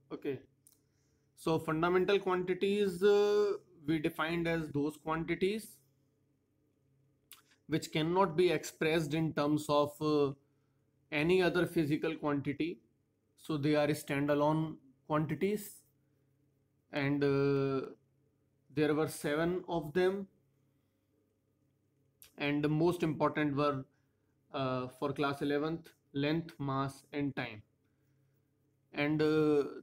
Okay, so fundamental quantities we defined as those quantities which cannot be expressed in terms of any other physical quantity. So they are standalone quantities, and there were seven of them, and the most important were for class 11th: length, mass, and time. And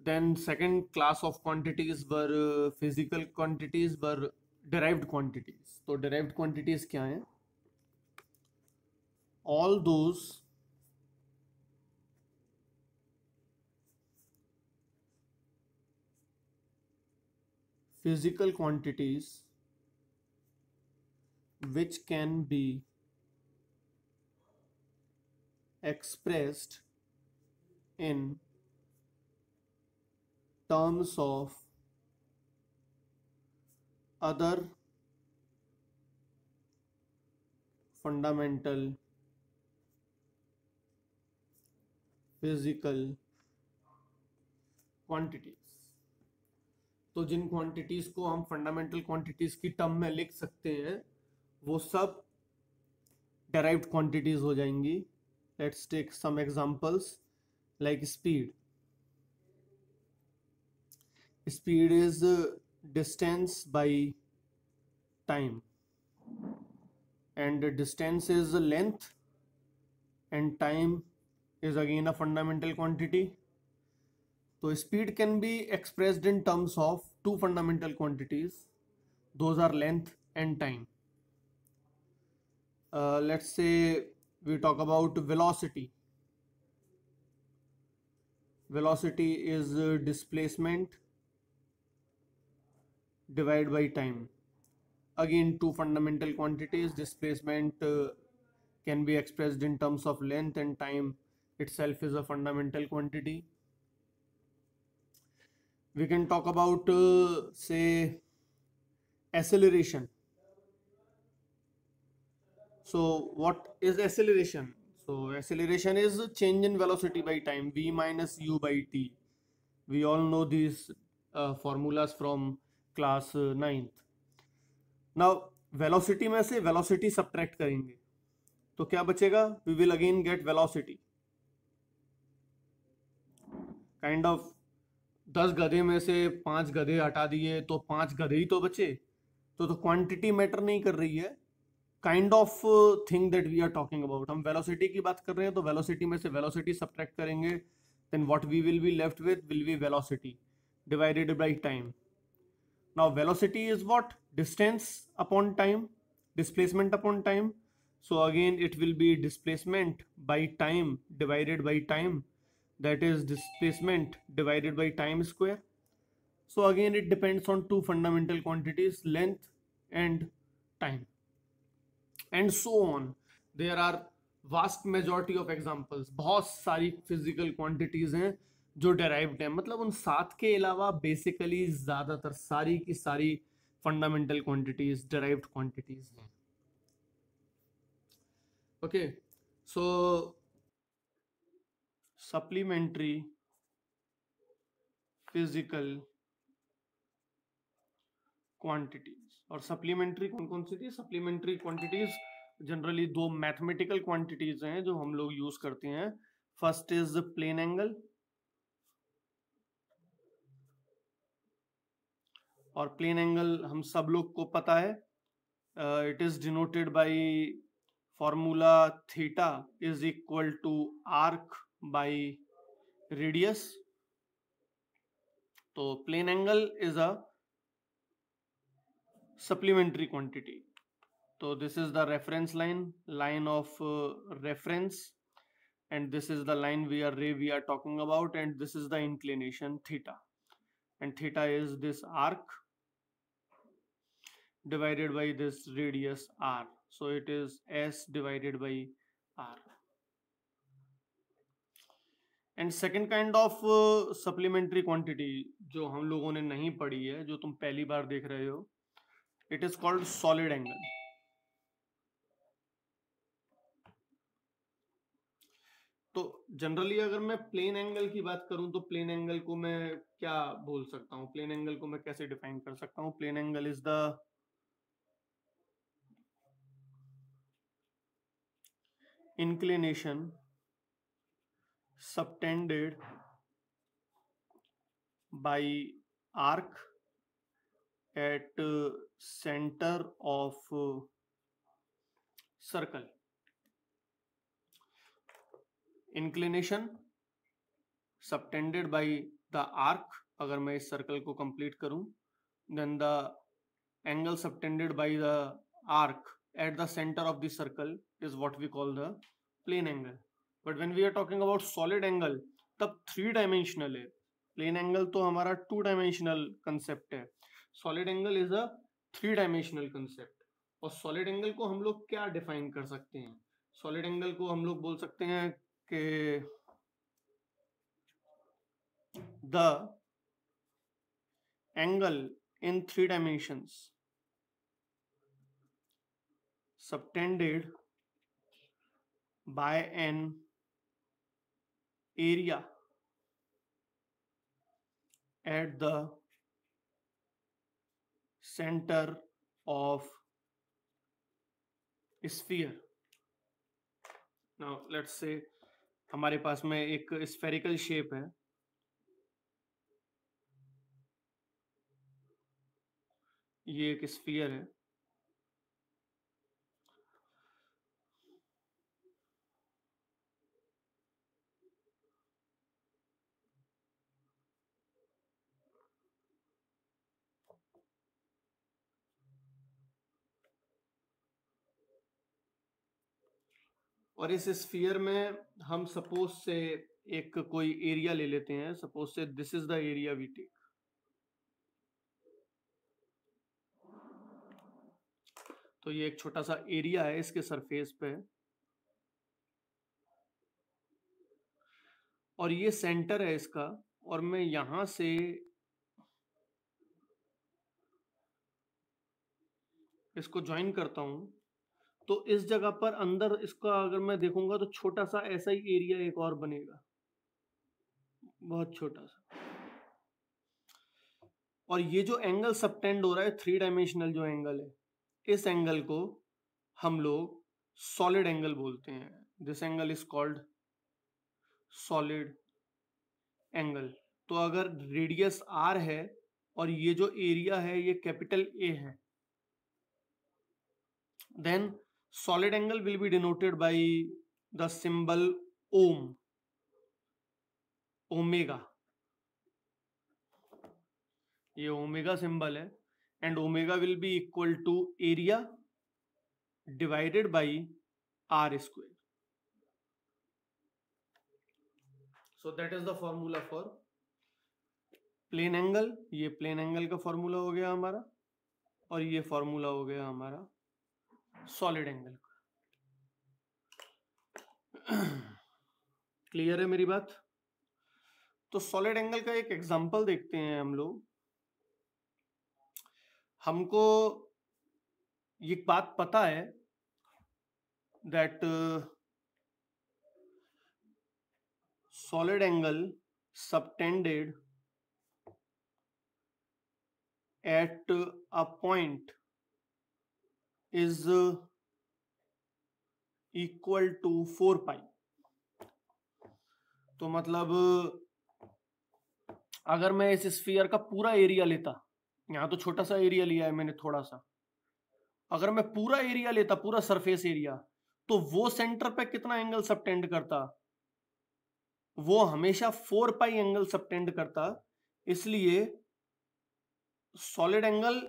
then second class of quantities were physical quantities, were derived quantities. So derived quantities क्या हैं? All those physical quantities which can be expressed in terms of other fundamental physical quantities. तो जिन quantities को हम fundamental quantities की term में लिख सकते हैं वो सब derived quantities हो जाएंगी. Let's take some examples like speed. Speed is distance by time, and distance is length, and time is again a fundamental quantity. So speed can be expressed in terms of two fundamental quantities. Those are length and time. Let's say we talk about velocity. Velocity is displacement divided by time. Again, two fundamental quantities. Displacement can be expressed in terms of length, and time itself is a fundamental quantity. We can talk about say acceleration. So what is acceleration? So acceleration is change in velocity by time, v minus u by t. We all know these formulas from class 9th. Now velocity में से velocity subtract करेंगे तो क्या बचेगा? We will again get velocity. Kind of 10 गधे में से 5 गधे हटा दिए तो 5 गधे ही तो बचे. तो क्वांटिटी मैटर नहीं कर रही है. Kind of thing that we are talking about. हम वेलोसिटी की बात कर रहे हैं तो वेलोसिटी में से वेलोसिटी सब्ट्रैक्ट करेंगे, then what we will be left with will be velocity divided by time. Now velocity is what? Distance upon time, displacement upon time. So again it will be displacement by time divided by time, that is displacement divided by time square. So again it depends on two fundamental quantities, length and time, and so on. There are vast majority of examples. बहुत सारी physical quantities हैं जो derived हैं. मतलब उन 7 के अलावा basically ज़्यादातर सारी की सारी fundamental quantities derived quantities हैं. Okay, so supplementary physical quantities. और supplementary कौन कौन सी थी? Supplementary quantities जनरली दो मैथमेटिकल क्वांटिटीज हैं जो हम लोग यूज करते हैं. फर्स्ट इज प्लेन एंगल, और प्लेन एंगल हम सब लोग को पता है. It is denoted by formula theta is equal to arc by radius. तो plane angle is a supplementary quantity. So this is the reference line of reference, and this is the line we are talking about, and this is the inclination theta, and theta is this arc divided by this radius r. So it is s divided by r. And second kind of supplementary quantity जो हम लोगों ने नहीं पढ़ी है, जो तुम पहली बार देख रहे हो, it is called solid angle. तो जनरली अगर मैं प्लेन एंगल की बात करूं तो प्लेन एंगल को मैं क्या बोल सकता हूं, प्लेन एंगल को मैं कैसे डिफाइन कर सकता हूं? Plane angle is the inclination subtended by arc at center of circle. Inclination subtended by the arc, अगर मैं इस सर्कल को कंप्लीट करूं, then the angle subtended by the arc at the center of the circle is what we call the plane angle. But when we are talking about solid angle, तब 3 dimensional है. Plane angle तो हमारा 2 dimensional concept है, solid angle is a 3 dimensional concept. और solid angle को हम लोग क्या डिफाइन कर सकते हैं? सॉलिड एंगल को हम लोग बोल सकते हैं कि the angle in 3 dimensions subtended by an area at the center of sphere. Now let's say हमारे पास में एक स्फेरिकल शेप है, ये एक स्फीयर है, और इस स्फीयर में हम सपोज से एक कोई एरिया ले लेते हैं. Suppose say this is the area we take. तो ये एक छोटा सा एरिया है इसके सरफेस पे, और ये सेंटर है इसका, और मैं यहां से इसको ज्वाइन करता हूं. तो इस जगह पर अंदर इसका अगर मैं देखूंगा तो छोटा सा ऐसा ही एरिया एक और बनेगा, बहुत छोटा सा. और ये जो एंगल सबटेंड हो रहा है 3 डायमेंशनल जो एंगल है, इस एंगल को हम लोग सॉलिड एंगल बोलते हैं. This angle is called solid angle. तो अगर रेडियस आर है और ये जो एरिया है ये कैपिटल ए है, then solid angle will be denoted by the symbol ohm, omega. ये ओमेगा सिंबल है, and omega will be equal to area divided by are square. So that is the formula for plane angle. ये plane angle का formula हो गया हमारा, और ये formula हो गया हमारा सॉलिड एंगल का. क्लियर है मेरी बात? तो सॉलिड एंगल का एक एग्जांपल देखते हैं हम लोग. हमको ये बात पता है that solid angle subtended at a point is equal to 4 pi. तो मतलब अगर मैं इस स्फीयर का पूरा एरिया लेता, यहां तो छोटा सा एरिया लिया है मैंने थोड़ा सा, अगर मैं पूरा एरिया लेता, पूरा सरफेस एरिया, तो वो सेंटर पे कितना एंगल सबटेंड करता? वो हमेशा 4 पाई एंगल सबटेंड करता. इसलिए solid angle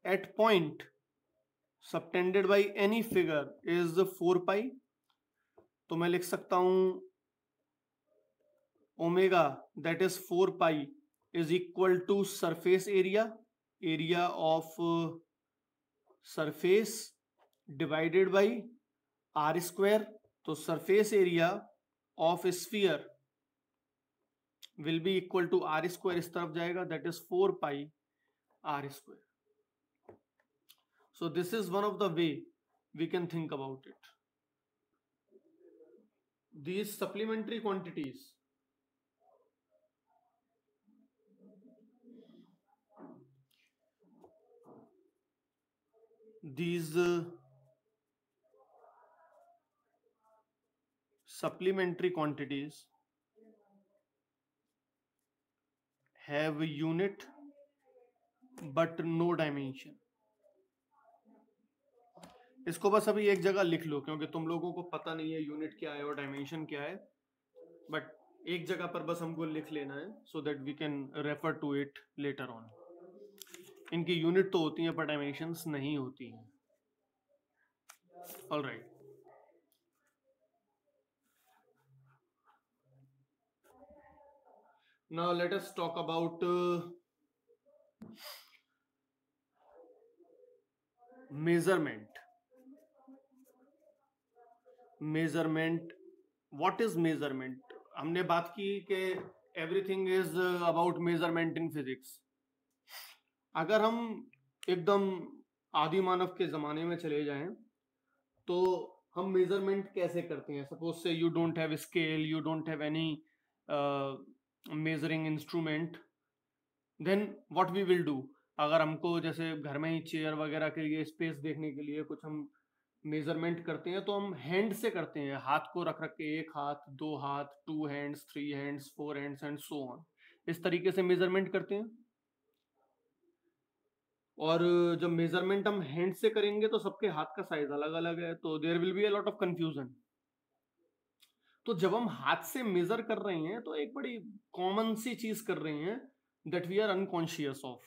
at point subtended by any figure is 4 pi. तो मैं लिख सकता हूं omega that is 4 pi is equal to surface area, area of surface divided by are square. तो surface area of sphere will be equal to R square, इस तरफ जाएगा, that is 4 pi R square. So this is one of the way we can think about it. these supplementary quantities these supplementary quantities have a unit but no dimension. इसको बस अभी एक जगह लिख लो क्योंकि तुम लोगों को पता नहीं है यूनिट क्या है और डायमेंशन क्या है, बट एक जगह पर बस हमको लिख लेना है so that we can refer to it later on. इनकी यूनिट तो होती है पर डायमेंशंस नहीं होती हैं. Alright. Now let us talk about measurement. Measurement. What is measurement? हमने बात की कि everything is about measurement in physics. अगर हम एकदम आदि मानव के ज़माने में चले जाएं तो हम मेजरमेंट कैसे करते हैं? Suppose say you don't have scale, you don't have any measuring instrument, then what we will do. अगर हमको जैसे घर में ही चेयर वगैरह के लिए स्पेस देखने के लिए कुछ हम मेजरमेंट करते हैं तो हम हैंड से करते हैं, हाथ को रख रख के, एक हाथ, दो हाथ, 2 hands, 3 hands, 4 hands and so on. इस तरीके से मेजरमेंट करते हैं. और जब मेजरमेंट हम हैंड से करेंगे तो सबके हाथ का साइज अलग अलग है, तो there will be a lot of confusion. तो जब हम हाथ से मेजर कर रहे हैं तो एक बड़ी कॉमन सी चीज कर रहे हैं that we are unconscious of.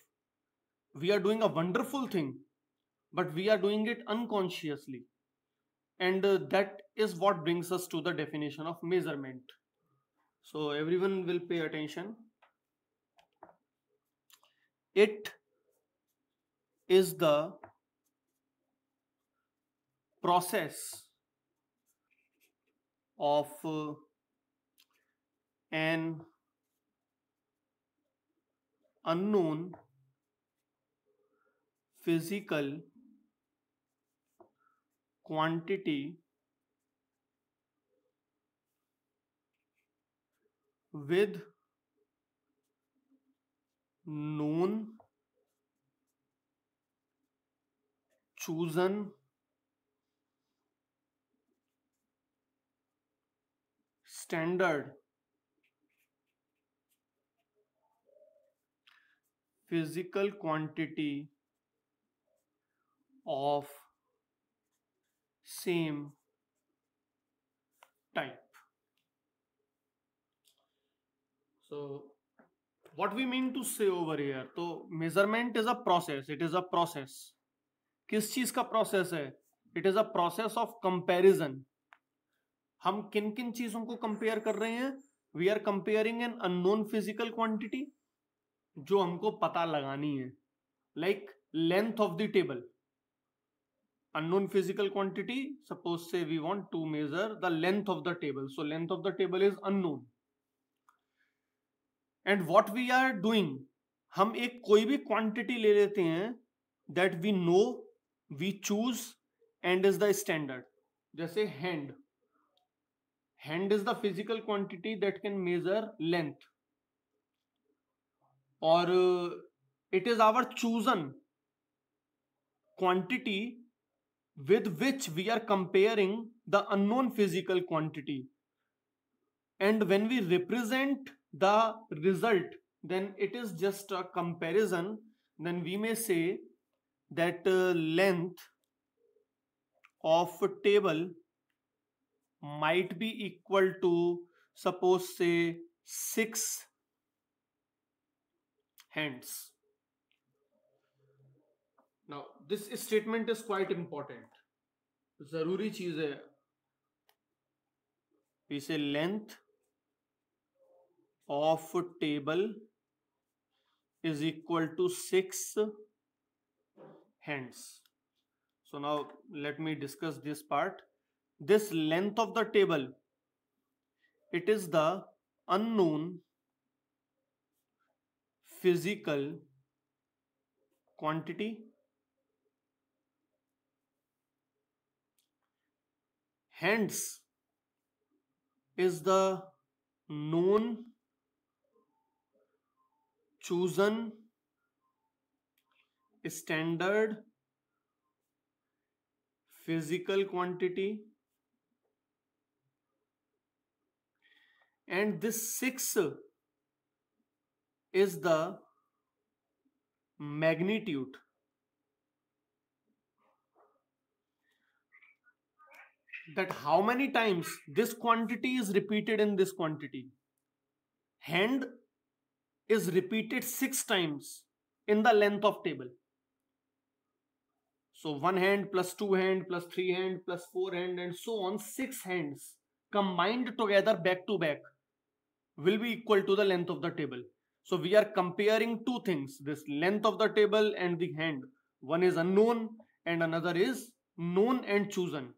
We are doing a wonderful thing but we are doing it unconsciously, and that is what brings us to the definition of measurement. So everyone will pay attention. It is the process of an unknown physical quantity with known chosen standard physical quantity of same type. So what we mean to say over here, तो measurement is a process. It is a process. किस चीज का process है? It is a process of comparison. हम किन किन चीजों को कंपेयर कर रहे हैं? We are comparing an unknown physical quantity जो हमको पता लगानी है, like length of the table. Unknown physical quantity, suppose say we want to measure the length of the table, so length of the table is unknown. And what we are doing, हम एक कोई भी quantity ले लेते हैं that we know, we choose and is the standard. जैसे hand is the physical quantity that can measure length, और it is our chosen quantity with which we are comparing the unknown physical quantity. And when we represent the result, then it is just a comparison. Then we may say that length of a table might be equal to, suppose say, 6 hands. Now this statement is quite important. जरूरी चीज है. We say length of a table is equal to 6 hands. So now let me discuss this part. This length of the table, it is the unknown physical quantity hence is the known, chosen, standard physical quantity, and this 6 is the magnitude. That how many times this quantity is repeated in this quantity. Hand is repeated 6 times in the length of table. So 1 hand plus 2 hand plus 3 hand plus 4 hand and so on, 6 hands combined together back to back will be equal to the length of the table. So we are comparing two things, this length of the table and the hand. One is unknown and another is known and chosen.